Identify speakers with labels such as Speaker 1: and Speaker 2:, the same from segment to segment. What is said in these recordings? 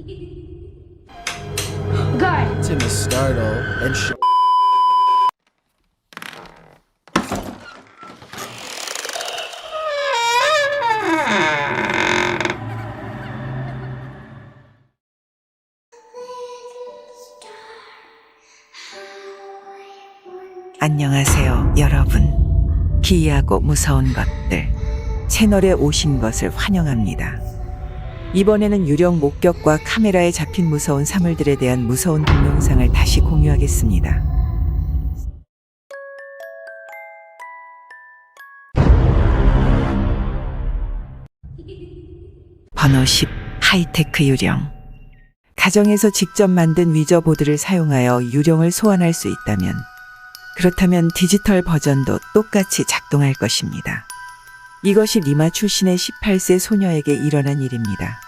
Speaker 1: Tim is startled and
Speaker 2: 안녕하세요, 여러분. 기이하고 무서운 것들 채널에 오신 것을 환영합니다. 이번에는 유령 목격과 카메라에 잡힌 무서운 사물들에 대한 무서운 동영상을 다시 공유하겠습니다. 번호 10 하이테크 유령. 가정에서 직접 만든 위저보드를 사용하여 유령을 소환할 수 있다면, 그렇다면 디지털 버전도 똑같이 작동할 것입니다. 이것이 리마 출신의 18세 소녀에게 일어난 일입니다.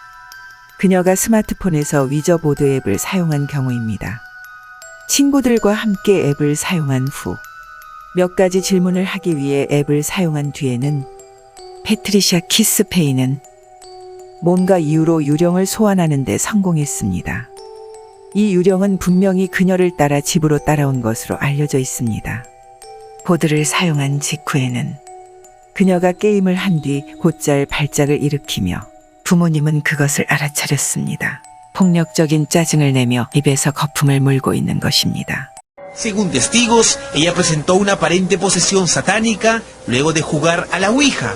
Speaker 2: 그녀가 스마트폰에서 위저보드 앱을 사용한 경우입니다. 친구들과 함께 앱을 사용한 후 몇 가지 질문을 하기 위해 앱을 사용한 뒤에는 패트리샤 키스페이는 뭔가 이유로 유령을 소환하는 데 성공했습니다. 이 유령은 분명히 그녀를 따라 집으로 따라온 것으로 알려져 있습니다. 보드를 사용한 직후에는 그녀가 게임을 한 뒤 곧잘 발작을 일으키며 부모님은 그것을 알아차렸습니다. 폭력적인 짜증을 내며 입에서 거품을 물고 있는 것입니다.
Speaker 3: Según testigos, ella presentó una aparente posesión satánica luego de jugar a la Ouija.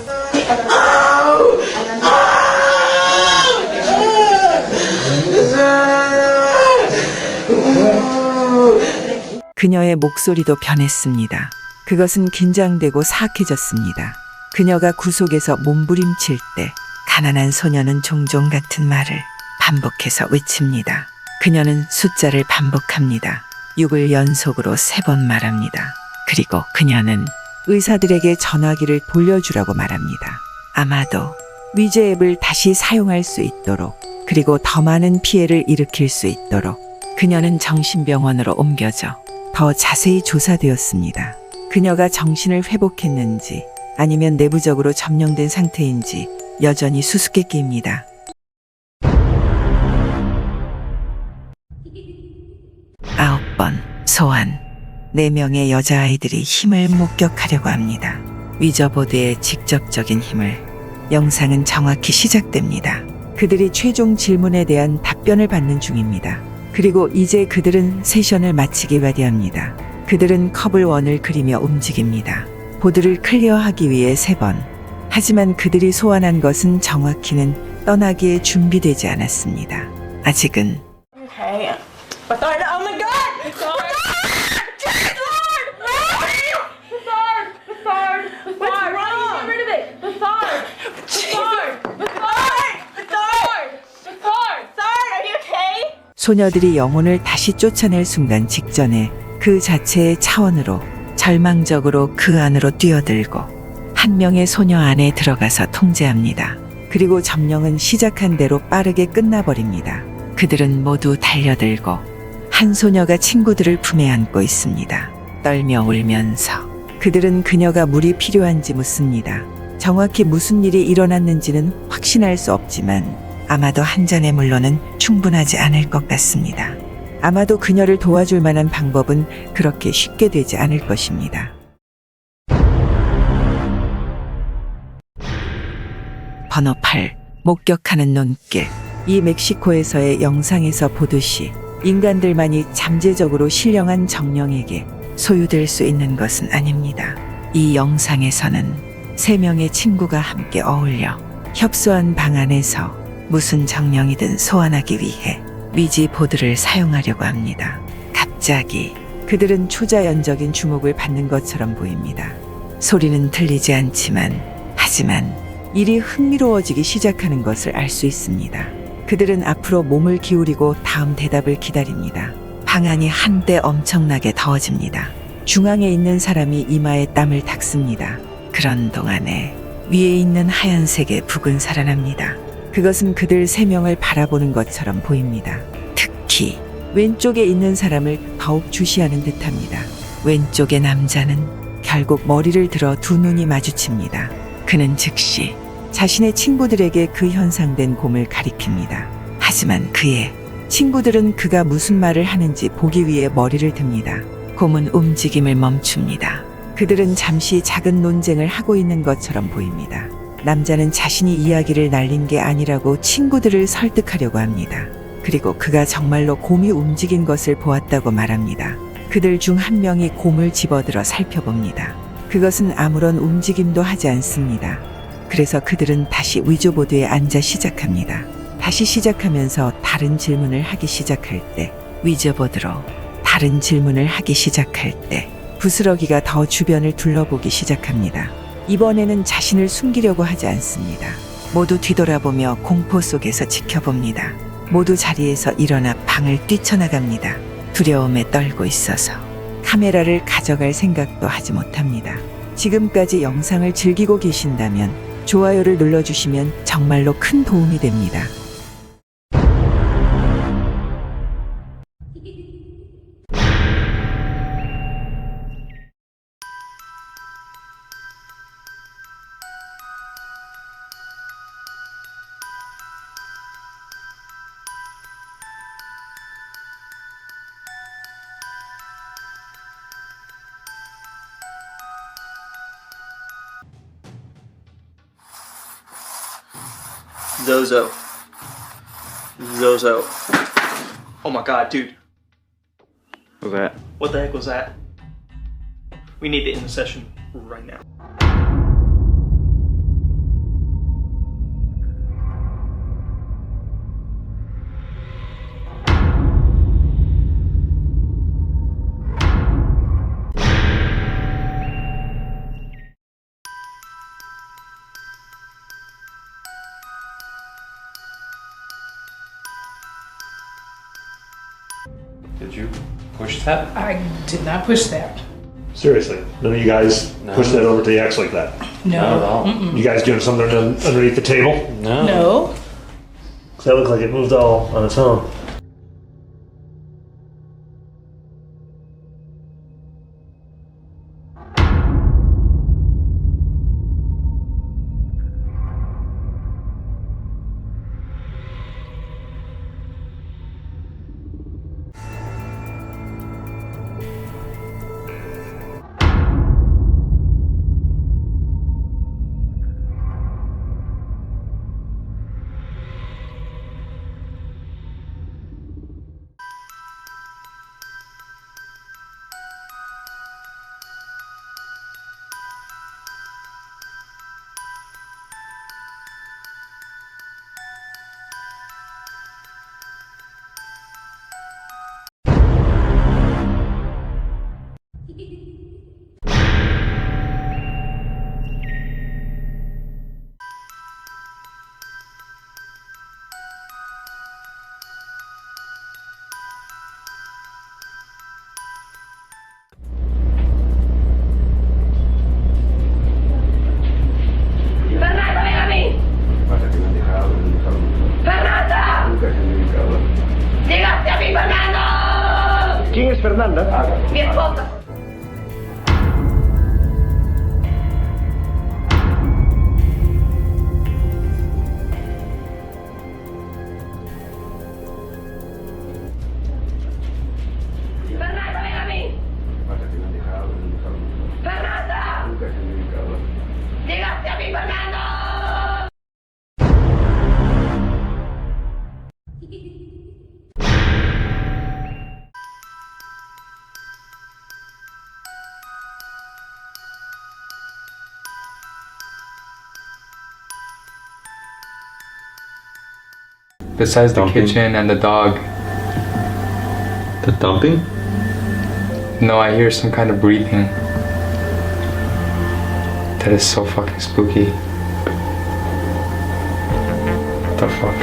Speaker 2: 그녀의 목소리도 변했습니다. 그것은 긴장되고 사악해졌습니다. 그녀가 구속에서 몸부림칠 때 가난한 소녀는 종종 같은 말을 반복해서 외칩니다. 그녀는 숫자를 반복합니다. 6을 연속으로 3번 말합니다. 그리고 그녀는 의사들에게 전화기를 돌려주라고 말합니다. 아마도 위제 앱을 다시 사용할 수 있도록, 그리고 더 많은 피해를 일으킬 수 있도록 그녀는 정신병원으로 옮겨져 더 자세히 조사되었습니다. 그녀가 정신을 회복했는지 아니면 내부적으로 점령된 상태인지 여전히 수수께끼입니다. 아홉 번 소환. 4명의 여자아이들이 힘을 목격하려고 합니다. 위저보드의 직접적인 힘을. 영상은 정확히 시작됩니다. 그들이 최종 질문에 대한 답변을 받는 중입니다. 그리고 이제 그들은 세션을 마치기 레디합니다. 그들은 컵을 원을 그리며 움직입니다. 보드를 클리어하기 위해 3번. 하지만 그들이 소환한 것은 정확히는 떠나기에 준비되지 않았습니다. 아직은.
Speaker 4: Okay. Oh my god! The sword! The sword! Get rid of it! The sword! Are you okay?
Speaker 2: 소녀들이 영혼을 다시 쫓아낼 순간 직전에 그 자체의 차원으로 절망적으로 그 안으로 뛰어들고 한 명의 소녀 안에 들어가서 통제합니다. 그리고 점령은 시작한 대로 빠르게 끝나버립니다. 그들은 모두 달려들고 한 소녀가 친구들을 품에 안고 있습니다. 떨며 울면서 그들은 그녀가 물이 필요한지 묻습니다. 정확히 무슨 일이 일어났는지는 확신할 수 없지만 아마도 한 잔의 물로는 충분하지 않을 것 같습니다. 아마도 그녀를 도와줄 만한 방법은 그렇게 쉽게 되지 않을 것입니다. 번호 8. 목격하는 눈길. 이 멕시코에서의 영상에서 보듯이 인간들만이 잠재적으로 신령한 정령에게 소유될 수 있는 것은 아닙니다. 이 영상에서는 3명의 친구가 함께 어울려 협소한 방 안에서 무슨 정령이든 소환하기 위해 위지보드를 사용하려고 합니다. 갑자기 그들은 초자연적인 주목을 받는 것처럼 보입니다. 소리는 들리지 않지만, 하지만 일이 흥미로워지기 시작하는 것을 알 수 있습니다. 그들은 앞으로 몸을 기울이고 다음 대답을 기다립니다. 방 안이 한때 엄청나게 더워집니다. 중앙에 있는 사람이 이마에 땀을 닦습니다. 그런 동안에 위에 있는 하얀색의 북은 살아납니다. 그것은 그들 3명을 바라보는 것처럼 보입니다. 특히 왼쪽에 있는 사람을 더욱 주시하는 듯합니다. 왼쪽의 남자는 결국 머리를 들어 두 눈이 마주칩니다. 그는 즉시 자신의 친구들에게 그 현상된 곰을 가리킵니다. 하지만 그의 친구들은 그가 무슨 말을 하는지 보기 위해 머리를 듭니다. 곰은 움직임을 멈춥니다. 그들은 잠시 작은 논쟁을 하고 있는 것처럼 보입니다. 남자는 자신이 이야기를 날린 게 아니라고 친구들을 설득하려고 합니다. 그리고 그가 정말로 곰이 움직인 것을 보았다고 말합니다. 그들 중 한 명이 곰을 집어들어 살펴봅니다. 그것은 아무런 움직임도 하지 않습니다. 그래서 그들은 다시 위조보드에 앉아 시작합니다. 다시 시작하면서 다른 질문을 하기 시작할 때, 위조보드로 다른 질문을 하기 시작할 때 부스러기가 더 주변을 둘러보기 시작합니다. 이번에는 자신을 숨기려고 하지 않습니다. 모두 뒤돌아보며 공포 속에서 지켜봅니다. 모두 자리에서 일어나 방을 뛰쳐나갑니다. 두려움에 떨고 있어서 카메라를 가져갈 생각도 하지 못합니다. 지금까지 영상을 즐기고 계신다면 좋아요를 눌러주시면 정말로 큰 도움이 됩니다.
Speaker 5: Zozo. Oh my god, dude.
Speaker 6: What's that?
Speaker 5: What the heck was that? We need to end the session right now.
Speaker 6: Did you push that?
Speaker 7: I did not push that.
Speaker 8: Seriously, none of you guys push that over to the X like that.
Speaker 6: Not at
Speaker 7: No.
Speaker 6: all.
Speaker 8: You guys doing something underneath the table?
Speaker 6: No.
Speaker 7: No.
Speaker 8: 'Cause that looked like it moved all on its own.
Speaker 4: Fernando, ven a mí. Fernando. Llegaste a mí, Fernando.
Speaker 8: ¿Quién es Fernanda?
Speaker 4: Mi esposa. Fernando, ven a mí. Fernando. Llegaste a mí, Fernando.
Speaker 9: Besides the
Speaker 6: Dumping.
Speaker 9: kitchen and the dog,
Speaker 6: The dumping?
Speaker 9: no, I hear some kind of breathing. That is so fucking spooky. What the fuck?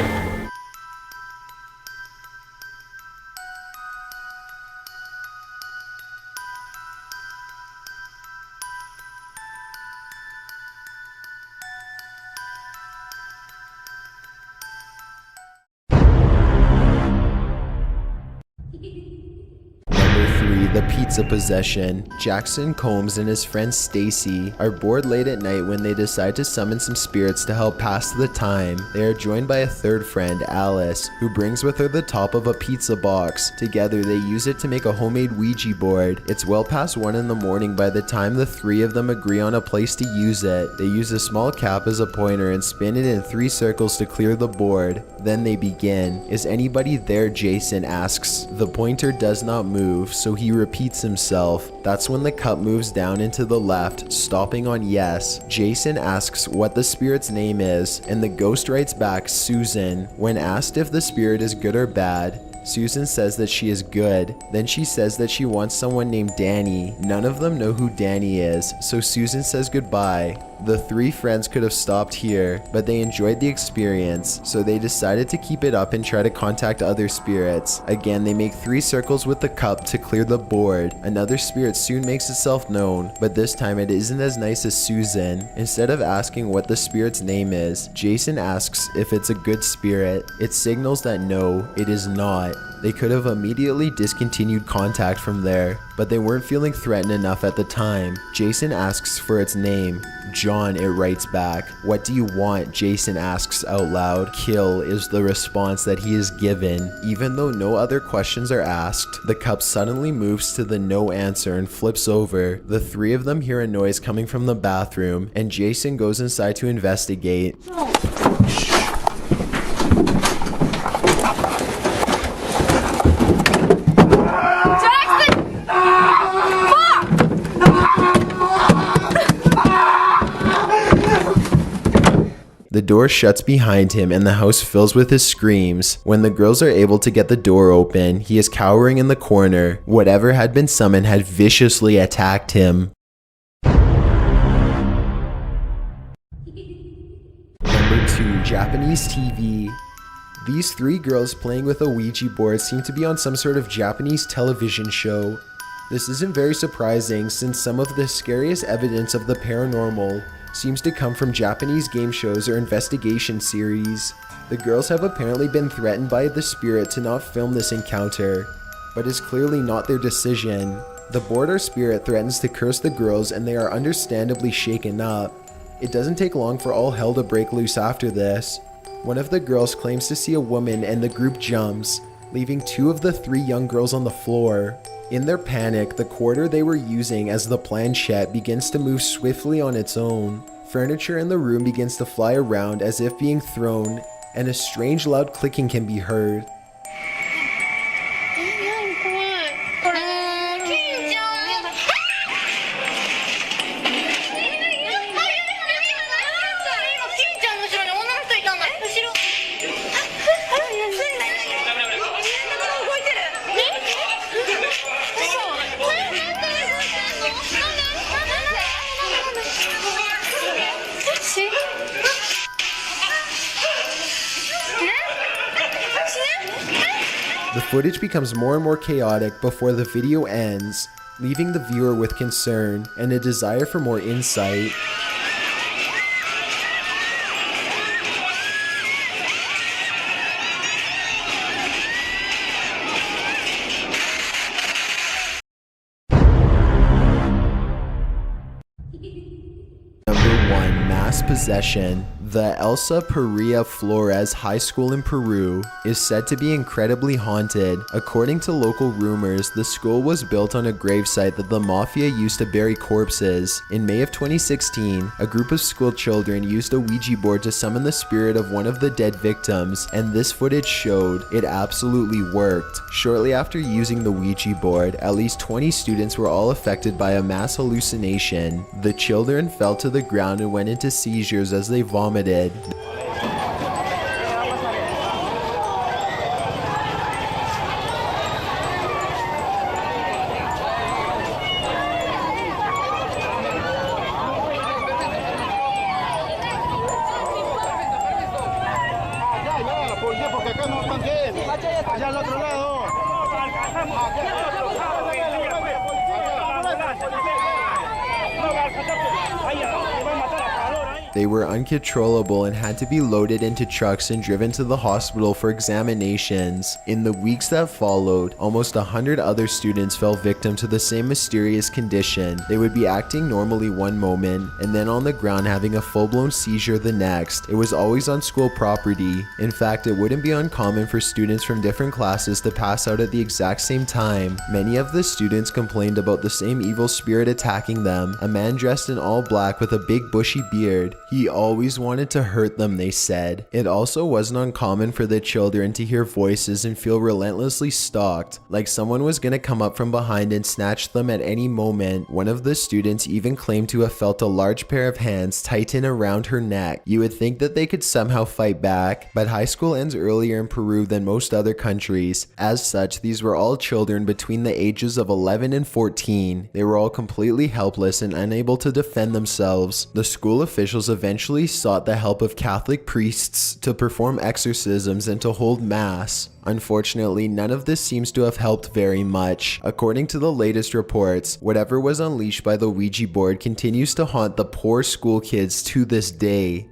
Speaker 1: Number 3, the pizza possession. Jackson Combs and his friend Stacy are bored late at night when they decide to summon some spirits to help pass the time. They are joined by a third friend, Alice, who brings with her the top of a pizza box. Together, they use it to make a homemade Ouija board. It's well past 1 in the morning by the time the three of them agree on a place to use it. They use a small cap as a pointer and spin it in 3 circles to clear the board. Then they begin. Is anybody there? Jason asks. The pointer does not move, so he repeats himself. That's when the cup moves down and to the left, stopping on yes. Jason asks what the spirit's name is, and the ghost writes back Susan. When asked if the spirit is good or bad, Susan says that she is good. Then she says that she wants someone named Danny. None of them know who Danny is, so Susan says goodbye. The 3 friends could have stopped here, but they enjoyed the experience, so they decided to keep it up and try to contact other spirits. Again, they make 3 circles with the cup to clear the board. Another spirit soon makes itself known, but this time it isn't as nice as Susan. Instead of asking what the spirit's name is, Jason asks if it's a good spirit. It signals that no, it is not. They could have immediately discontinued contact from there, but they weren't feeling threatened enough at the time. Jason asks for its name. John, it writes back. What do you want? Jason asks out loud. Kill is the response that he is given. Even though no other questions are asked, the cup suddenly moves to the no answer and flips over. The 3 of them hear a noise coming from the bathroom, and Jason goes inside to investigate. The door shuts behind him and the house fills with his screams. When the girls are able to get the door open, he is cowering in the corner. Whatever had been summoned had viciously attacked him. Number 2. Japanese TV. These 3 girls playing with a Ouija board seem to be on some sort of Japanese television show. This isn't very surprising since some of the scariest evidence of the paranormal seems to come from Japanese game shows or investigation series. The girls have apparently been threatened by the spirit to not film this encounter, but it's clearly not their decision. The board or spirit threatens to curse the girls and they are understandably shaken up. It doesn't take long for all hell to break loose after this. One of the girls claims to see a woman and the group jumps, leaving 2 of the 3 young girls on the floor. In their panic, the quarter they were using as the planchette begins to move swiftly on its own. Furniture in the room begins to fly around as if being thrown, and a strange loud clicking can be heard. The footage becomes more and more chaotic before the video ends, leaving the viewer with concern and a desire for more insight. Number 1. Mass possession. The Elsa Perea Flores High School in Peru is said to be incredibly haunted. According to local rumors, the school was built on a gravesite that the mafia used to bury corpses. In May of 2016, a group of school children used a Ouija board to summon the spirit of one of the dead victims, and this footage showed it absolutely worked. Shortly after using the Ouija board, at least 20 students were all affected by a mass hallucination. The children fell to the ground and went into seizures as they vomited. They were uncontrollable and had to be loaded into trucks and driven to the hospital for examinations. In the weeks that followed, almost 100 other students fell victim to the same mysterious condition. They would be acting normally one moment and then on the ground having a full-blown seizure the next. It was always on school property. In fact, it wouldn't be uncommon for students from different classes to pass out at the exact same time. Many of the students complained about the same evil spirit attacking them, a man dressed in all black with a big bushy beard. He always wanted to hurt them, they said. It also wasn't uncommon for the children to hear voices and feel relentlessly stalked, like someone was gonna come up from behind and snatch them at any moment. One of the students even claimed to have felt a large pair of hands tighten around her neck. You would think that they could somehow fight back, but high school ends earlier in Peru than most other countries. As such, these were all children between the ages of 11 and 14. They were all completely helpless and unable to defend themselves. The school officials eventually sought the help of Catholic priests to perform exorcisms and to hold mass. Unfortunately, none of this seems to have helped very much. According to the latest reports, whatever was unleashed by the Ouija board continues to haunt the poor school kids to this day.